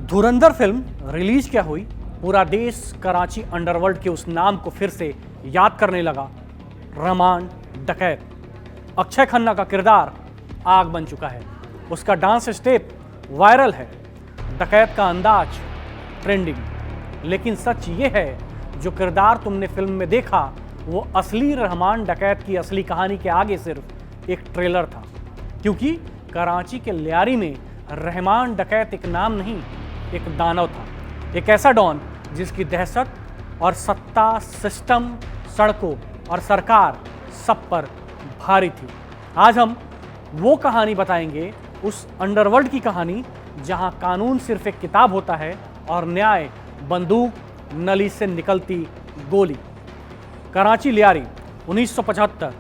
धुरंधर film release क्या हुई, पूरा देश कराची अंडरवर्ल्ड के उस नाम को फिर से याद करने लगा। रहमान डकैत। अक्षय खन्ना का किरदार आग बन चुका है, उसका डांस स्टेप वायरल है, डकैत का अंदाज ट्रेंडिंग। लेकिन सच ये है, जो किरदार तुमने फिल्म में देखा वो असली रहमान डकैत की असली कहानी के आगे सिर्फ एक ट्रेलर था। क्योंकि कराची के लियारी में रहमान डकैत एक नाम नहीं, एक दानव था। एक ऐसा डॉन जिसकी दहशत और सत्ता, सिस्टम, सड़कों और सरकार सब पर भारी थी। आज हम वो कहानी बताएंगे, उस अंडरवर्ल्ड की कहानी जहां कानून सिर्फ एक किताब होता है और न्याय बंदूक, नली से निकलती गोली। कराची लियारी 1975।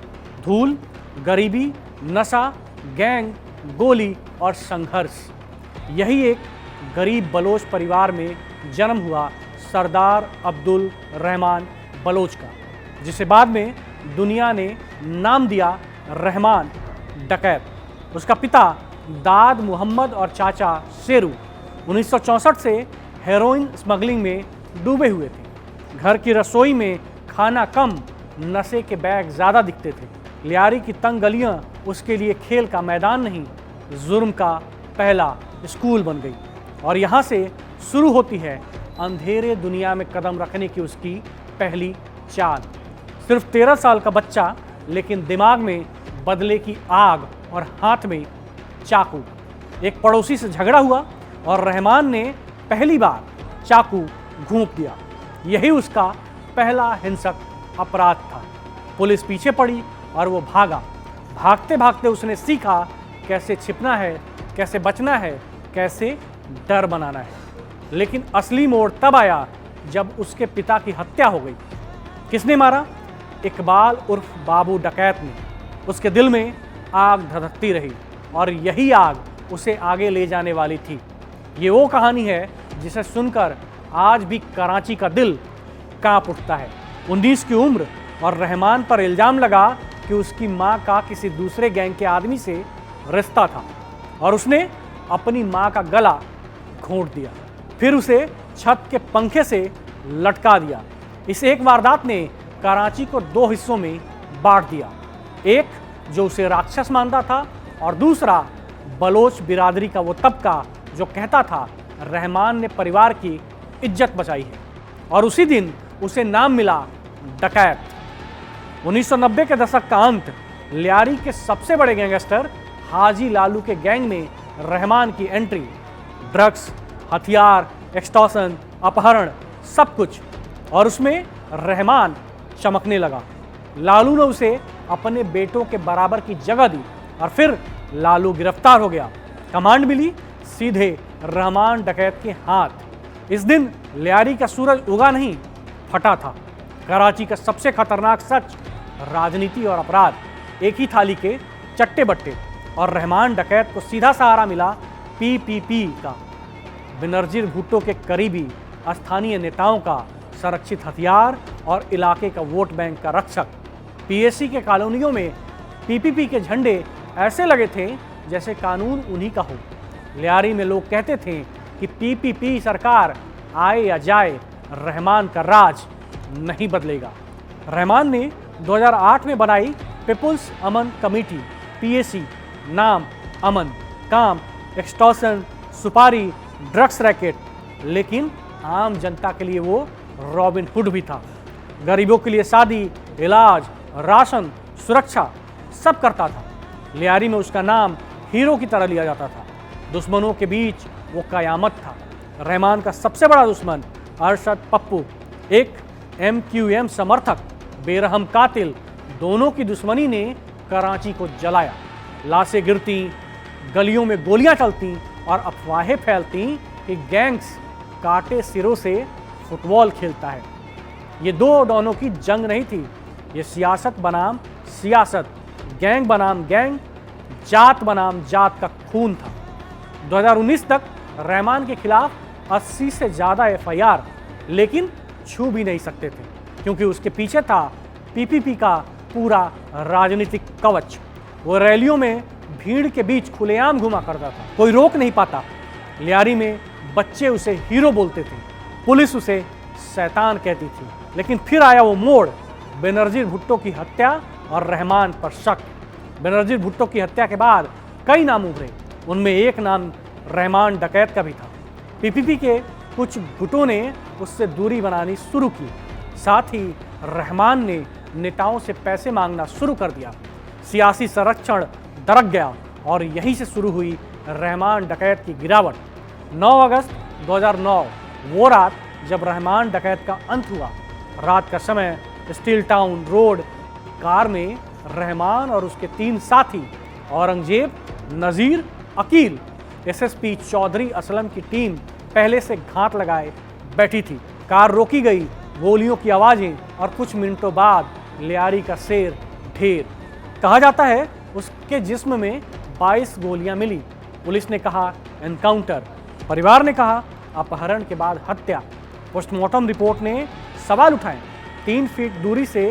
धूल, गरीबी, नशा, गैंग, गोली और संघर्ष। यही एक गरीब बलोच परिवार में जन्म हुआ सरदार अब्दुल रहमान बलोच का, जिसे बाद में दुनिया ने नाम दिया रहमान डकैत। उसका पिता दाद मोहम्मद और चाचा शेरू 1964 से हेरोइन स्मगलिंग में डूबे हुए थे। घर की रसोई में खाना कम, नशे के बैग ज़्यादा दिखते थे। लियारी की तंग गलियां उसके लिए खेल का मैदान नहीं, जुर्म का पहला स्कूल बन गई। और यहाँ से शुरू होती है अंधेरे दुनिया में कदम रखने की उसकी पहली चाल। सिर्फ 13 साल का बच्चा, लेकिन दिमाग में बदले की आग और हाथ में चाकू। एक पड़ोसी से झगड़ा हुआ और रहमान ने पहली बार चाकू घूंप दिया। यही उसका पहला हिंसक अपराध था। पुलिस पीछे पड़ी और वो भागा। भागते भागते उसने सीखा कैसे छिपना है, कैसे बचना है, कैसे डर बनाना है। लेकिन असली मोड़ तब आया जब उसके पिता की हत्या हो गई। किसने मारा? इकबाल उर्फ बाबू डकैत ने। उसके दिल में आग धधकती रही और यही आग उसे आगे ले जाने वाली थी। ये वो कहानी है जिसे सुनकर आज भी कराची का दिल कांप उठता है। 19 की उम्र और रहमान पर इल्ज़ाम लगा कि उसकी मां का किसी दूसरे गैंग के आदमी से रिश्ता था और उसने अपनी मां का गला घोंट दिया, फिर उसे छत के पंखे से लटका दिया। इस एक वारदात ने कराची को 2 हिस्सों में बांट दिया। एक जो उसे राक्षस मानता था और दूसरा बलोच बिरादरी का वो तबका जो कहता था रहमान ने परिवार की इज्जत बचाई है। और उसी दिन उसे नाम मिला डकैत। 1990 के दशक का अंत। लियारी के सबसे बड़े गैंगस्टर हाजी लालू के गैंग में रहमान की एंट्री। ड्रग्स, हथियार, एक्सटॉर्शन, अपहरण, सब कुछ। और उसमें रहमान चमकने लगा। लालू ने उसे अपने बेटों के बराबर की जगह दी और फिर लालू गिरफ्तार हो गया। कमांड मिली सीधे रहमान डकैत के हाथ। इस दिन लियारी का सूरज उगा नहीं, फटा था। कराची का सबसे खतरनाक सच, राजनीति और अपराध एक ही थाली के चट्टे बट्टे। और रहमान डकैत को सीधा सहारा मिला पीपीपी का, बेनजीर भुट्टो के करीबी स्थानीय नेताओं का संरक्षित हथियार और इलाके का वोट बैंक का रक्षक। पीएसी के कॉलोनियों में पीपीपी के झंडे ऐसे लगे थे जैसे कानून उन्हीं का हो। लियारी में लोग कहते थे कि पीपीपी सरकार आए या जाए, रहमान का राज नहीं बदलेगा। रहमान ने 2008 में बनाई पीपुल्स अमन कमेटी, पीएसी। नाम अमन, काम एक्सटॉर्शन, सुपारी, ड्रग्स रैकेट। लेकिन आम जनता के लिए वो रॉबिन हुड भी था। गरीबों के लिए शादी, इलाज, राशन, सुरक्षा सब करता था। लियारी में उसका नाम हीरो की तरह लिया जाता था। दुश्मनों के बीच वो कयामत था। रहमान का सबसे बड़ा दुश्मन अरशद पप्पू, एक एमक्यूएम समर्थक, बेरहम कातिल। दोनों की दुश्मनी ने कराची को जलाया। लाशें गिरती, गलियों में गोलियां चलती और अफवाहें फैलती कि गैंग्स काटे सिरों से फुटबॉल खेलता है। ये दो डॉनों की जंग नहीं थी, ये सियासत बनाम सियासत, गैंग बनाम गैंग, जात बनाम जात का खून था। 2019 तक रहमान के खिलाफ 80 से ज़्यादा एफआईआर, लेकिन छू भी नहीं सकते थे क्योंकि उसके पीछे था पीपीपी का पूरा राजनीतिक कवच। वो रैलियों में भीड़ के बीच खुलेआम घुमा करता था, कोई रोक नहीं पाता। लियारी में बच्चे उसे हीरो बोलते थे, पुलिस उसे शैतान कहती थी। लेकिन फिर आया वो मोड़, बेनजीर भुट्टो की हत्या और रहमान पर शक। बेनजीर भुट्टो की हत्या के बाद कई नाम उभरे, उनमें एक नाम रहमान डकैत का भी था। पीपीपी के कुछ गुटों ने उससे दूरी बनानी शुरू की। साथ ही रहमान ने नेताओं से पैसे मांगना शुरू कर दिया। सियासी संरक्षण दरक गया और यहीं से शुरू हुई रहमान डकैत की गिरावट। 9 अगस्त 2009 वो रात जब रहमान डकैत का अंत हुआ। रात का समय स्टील टाउन रोड कार में रहमान और उसके 3 साथी औरंगजेब, नज़ीर, अकील, एसएसपी चौधरी असलम की टीम पहले से घात लगाए बैठी थी। कार रोकी गई, गोलियों की आवाज़ें और कुछ मिनटों बाद लियारी का शेर ढेर। कहा जाता है उसके जिस्म में 22 गोलियां मिली। पुलिस ने कहा एनकाउंटर, परिवार ने कहा अपहरण के बाद हत्या। पोस्टमार्टम रिपोर्ट ने सवाल उठाए, 3 फीट दूरी से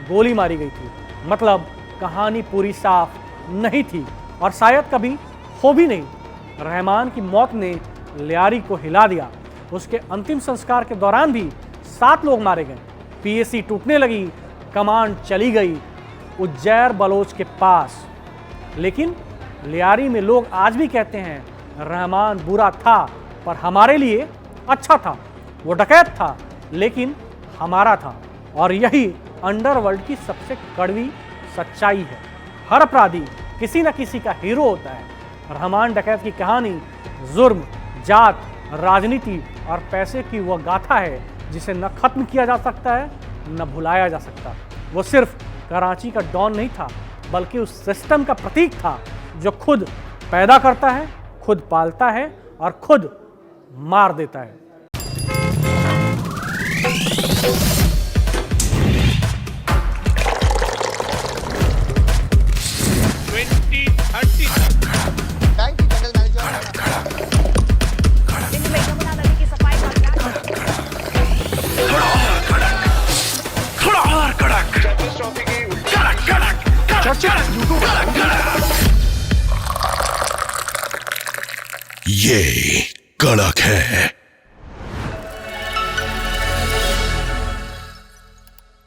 गोली मारी गई थी। मतलब कहानी पूरी साफ नहीं थी और शायद कभी हो भी नहीं। रहमान की मौत ने लियारी को हिला दिया। उसके अंतिम संस्कार के दौरान भी 7 लोग मारे गए। पीएसी टूटने लगी, कमांड चली गई उज्जैर बलोच के पास। लेकिन लियारी में लोग आज भी कहते हैं रहमान बुरा था पर हमारे लिए अच्छा था। वो डकैत था लेकिन हमारा था। और यही अंडरवर्ल्ड की सबसे कड़वी सच्चाई है। हर अपराधी किसी न किसी का हीरो होता है। रहमान डकैत की कहानी जुर्म, जात, राजनीति और पैसे की वह गाथा है जिसे न खत्म किया जा सकता है न भुलाया जा सकता। वो सिर्फ कराची का डॉन नहीं था बल्कि उस सिस्टम का प्रतीक था जो खुद पैदा करता है, खुद पालता है और खुद मार देता है। ये कड़क है।